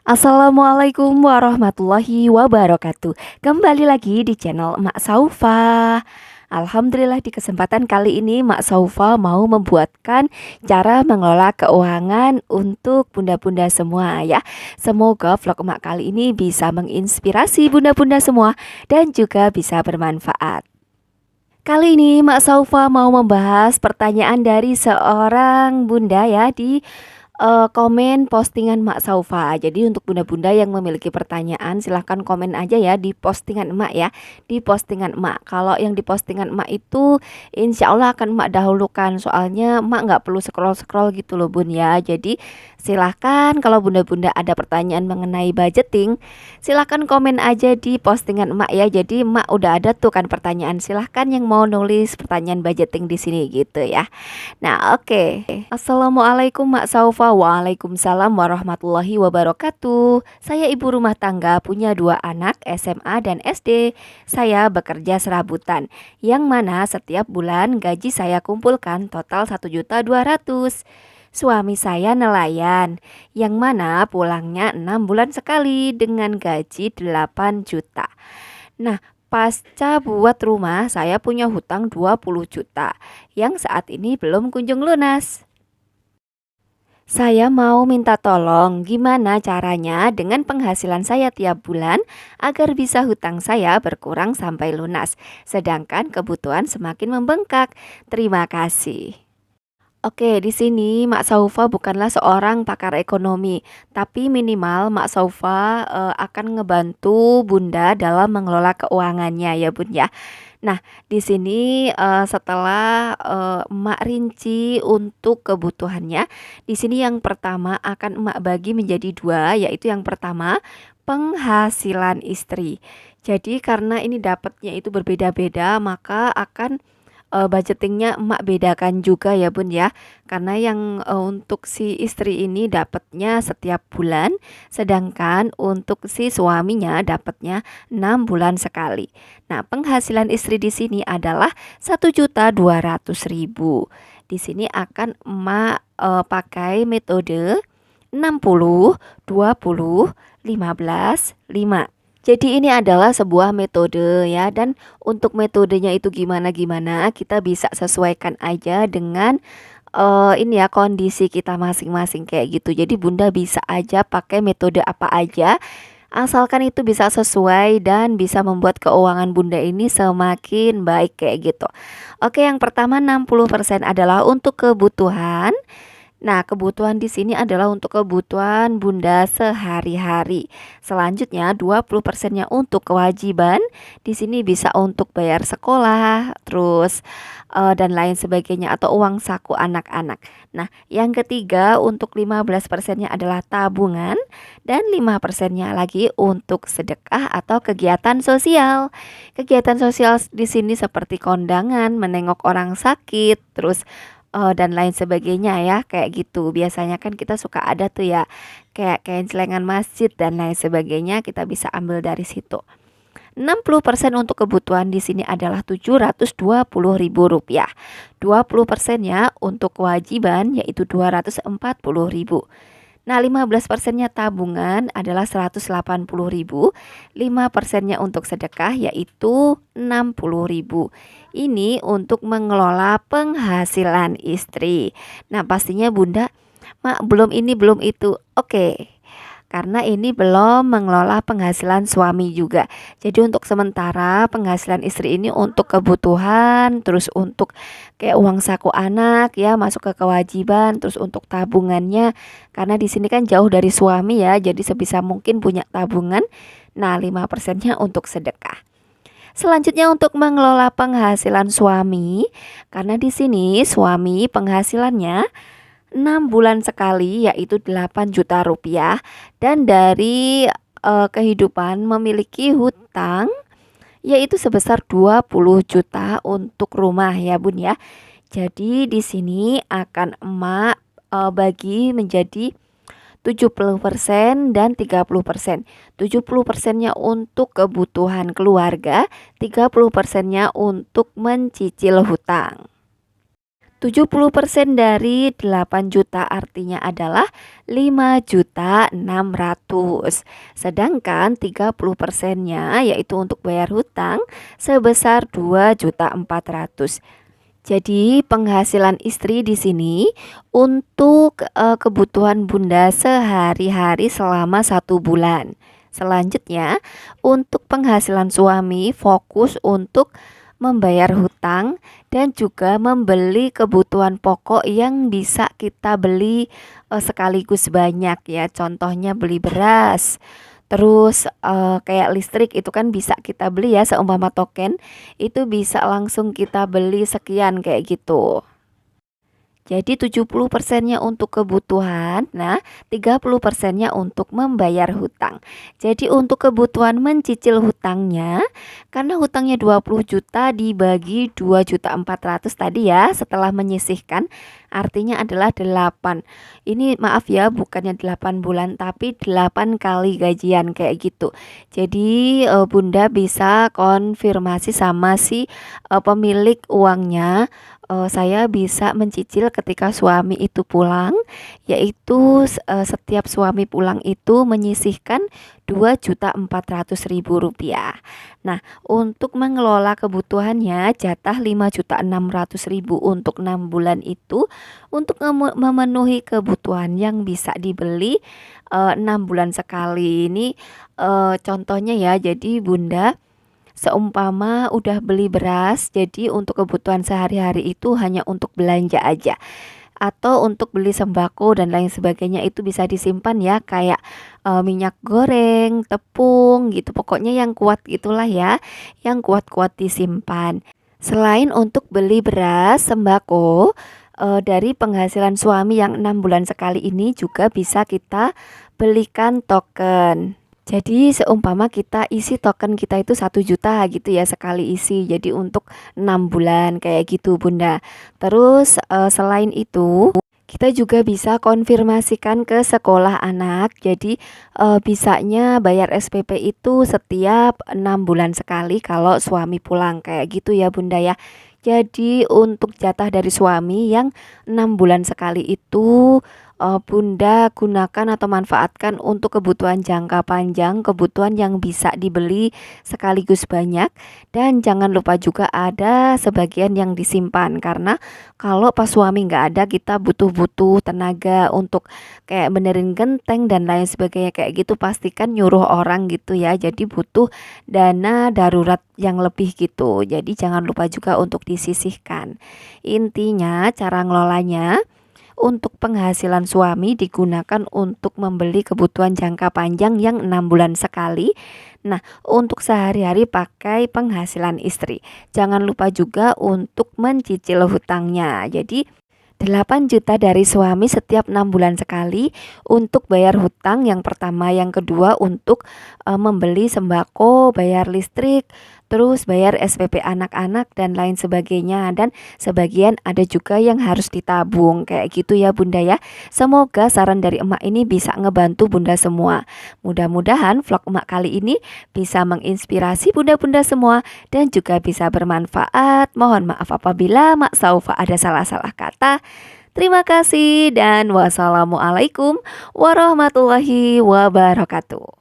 Assalamualaikum warahmatullahi wabarakatuh. Kembali lagi di channel Mak Saufa. Alhamdulillah di kesempatan kali ini Mak Saufa mau membuatkan cara mengelola keuangan untuk bunda-bunda semua ya. Semoga vlog Mak kali ini bisa menginspirasi bunda-bunda semua dan juga bisa bermanfaat. Kali ini Mak Saufa mau membahas pertanyaan dari seorang bunda ya di komen postingan Mak Saufa. Jadi untuk bunda-bunda yang memiliki pertanyaan silahkan komen aja ya di postingan emak ya. Di postingan emak. Kalau yang di postingan emak itu insya Allah akan emak dahulukan. Soalnya emak nggak perlu scroll-scroll gitu loh bun ya. Jadi silahkan kalau bunda-bunda ada pertanyaan mengenai budgeting, silahkan komen aja di postingan emak ya. Jadi emak udah ada tuh kan pertanyaan. Silahkan yang mau nulis pertanyaan budgeting di sini gitu ya. Nah, oke. Assalamualaikum Mak Saufa. Waalaikumsalam warahmatullahi wabarakatuh. Saya ibu rumah tangga punya dua anak SMA dan SD. Saya bekerja serabutan, yang mana setiap bulan gaji saya kumpulkan total 1.200.000. Suami saya nelayan, yang mana pulangnya 6 bulan sekali dengan gaji 8 juta. Nah, pasca buat rumah, saya punya hutang 20 juta yang saat ini belum kunjung lunas. Saya mau minta tolong gimana caranya dengan penghasilan saya tiap bulan agar bisa hutang saya berkurang sampai lunas, sedangkan kebutuhan semakin membengkak. Terima kasih. Oke, di sini Mak Saufa bukanlah seorang pakar ekonomi, tapi minimal Mak Saufa akan ngebantu Bunda dalam mengelola keuangannya ya Bun ya. Nah, di sini setelah Emak rinci untuk kebutuhannya, di sini yang pertama akan Emak bagi menjadi dua, yaitu yang pertama penghasilan istri. Jadi karena ini dapatnya itu berbeda-beda, maka akan budgetingnya emak bedakan juga ya bun ya, karena yang untuk si istri ini dapatnya setiap bulan, sedangkan untuk si suaminya dapatnya 6 bulan sekali. Nah, penghasilan istri di sini adalah 1.200.000. Di sini akan emak pakai metode 60 20 15 5. Jadi ini adalah sebuah metode ya, dan untuk metodenya itu gimana kita bisa sesuaikan aja dengan ini ya kondisi kita masing-masing kayak gitu. Jadi Bunda bisa aja pakai metode apa aja asalkan itu bisa sesuai dan bisa membuat keuangan Bunda ini semakin baik kayak gitu. Oke, yang pertama 60% adalah untuk kebutuhan. Nah, kebutuhan di sini adalah untuk kebutuhan Bunda sehari-hari. Selanjutnya 20%-nya untuk kewajiban. Di sini bisa untuk bayar sekolah, terus dan lain sebagainya atau uang saku anak-anak. Nah, yang ketiga untuk 15%-nya adalah tabungan dan 5%-nya lagi untuk sedekah atau kegiatan sosial. Kegiatan sosial di sini seperti kondangan, menengok orang sakit, terus dan lain sebagainya ya, kayak gitu. Biasanya kan kita suka ada tuh ya, kayak celengan masjid dan lain sebagainya, kita bisa ambil dari situ. 60% untuk kebutuhan di sini adalah Rp720.000. 20%-nya untuk kewajiban yaitu Rp240.000. Nah, 15%-nya tabungan adalah Rp180.000. 5%-nya untuk sedekah yaitu Rp60.000. Ini untuk mengelola penghasilan istri. Nah, pastinya Bunda, Mak, belum ini belum itu. Oke. Karena ini belum mengelola penghasilan suami juga. Jadi untuk sementara penghasilan istri ini untuk kebutuhan, terus untuk kayak uang saku anak ya, masuk ke kewajiban, terus untuk tabungannya. Karena di sini kan jauh dari suami ya, jadi sebisa mungkin punya tabungan. Nah, 5%-nya untuk sedekah. Selanjutnya untuk mengelola penghasilan suami, karena di sini suami penghasilannya 6 bulan sekali yaitu 8 juta rupiah, dan dari kehidupan memiliki hutang yaitu sebesar 20 juta untuk rumah ya Bun ya. Jadi di sini akan emak bagi menjadi 70% dan 30%. 70%-nya untuk kebutuhan keluarga, 30%-nya untuk mencicil hutang. 70% dari 8 juta artinya adalah 5.600.000. Sedangkan 30%-nya yaitu untuk bayar hutang sebesar 2.400.000. Jadi penghasilan istri di sini untuk kebutuhan Bunda sehari-hari selama 1 bulan. Selanjutnya untuk penghasilan suami fokus untuk membayar hutang dan juga membeli kebutuhan pokok yang bisa kita beli sekaligus banyak ya. Contohnya beli beras. Terus kayak listrik itu kan bisa kita beli ya, seumpama token itu bisa langsung kita beli sekian kayak gitu. Jadi 70%-nya untuk kebutuhan, nah 30%-nya untuk membayar hutang. Jadi untuk kebutuhan mencicil hutangnya, karena hutangnya 20 juta dibagi 2.400.000 tadi ya, setelah menyisihkan artinya adalah 8. Ini maaf ya, bukannya 8 bulan tapi 8 kali gajian kayak gitu. Jadi Bunda bisa konfirmasi sama si pemilik uangnya, saya bisa mencicil ketika suami itu pulang, yaitu setiap suami pulang itu menyisihkan 2.400.000 rupiah. Nah, untuk mengelola kebutuhannya jatah 5.600.000 untuk 6 bulan itu untuk memenuhi kebutuhan yang bisa dibeli 6 bulan sekali. Ini contohnya ya, jadi Bunda seumpama udah beli beras, jadi untuk kebutuhan sehari-hari itu hanya untuk belanja aja. Atau untuk beli sembako dan lain sebagainya itu bisa disimpan ya, kayak minyak goreng, tepung gitu. Pokoknya yang kuat itulah ya, yang kuat-kuat disimpan. Selain untuk beli beras, sembako, dari penghasilan suami yang 6 bulan sekali ini juga bisa kita belikan token. Jadi seumpama kita isi token kita itu 1 juta gitu ya sekali isi. Jadi untuk 6 bulan kayak gitu Bunda. Terus selain itu kita juga bisa konfirmasikan ke sekolah anak. Jadi bisanya bayar SPP itu setiap 6 bulan sekali kalau suami pulang kayak gitu ya Bunda ya. Jadi untuk jatah dari suami yang 6 bulan sekali itu Bunda gunakan atau manfaatkan untuk kebutuhan jangka panjang, kebutuhan yang bisa dibeli sekaligus banyak, dan jangan lupa juga ada sebagian yang disimpan karena kalau pas suami nggak ada kita butuh tenaga untuk kayak benerin genteng dan lain sebagainya kayak gitu, pastikan nyuruh orang gitu ya, jadi butuh dana darurat yang lebih gitu. Jadi jangan lupa juga untuk disisihkan. Intinya cara ngelolanya untuk penghasilan suami digunakan untuk membeli kebutuhan jangka panjang yang 6 bulan sekali. Nah, untuk sehari-hari pakai penghasilan istri. Jangan lupa juga untuk mencicil hutangnya. Jadi 8 juta dari suami setiap 6 bulan sekali untuk bayar hutang yang pertama, yang kedua untuk membeli sembako, bayar listrik, terus bayar SPP anak-anak dan lain sebagainya, dan sebagian ada juga yang harus ditabung kayak gitu ya Bunda ya. Semoga saran dari emak ini bisa ngebantu Bunda semua. Mudah-mudahan vlog emak kali ini bisa menginspirasi bunda-bunda semua dan juga bisa bermanfaat. Mohon maaf apabila Mak Saufa ada salah-salah kata. Terima kasih dan wassalamualaikum warahmatullahi wabarakatuh.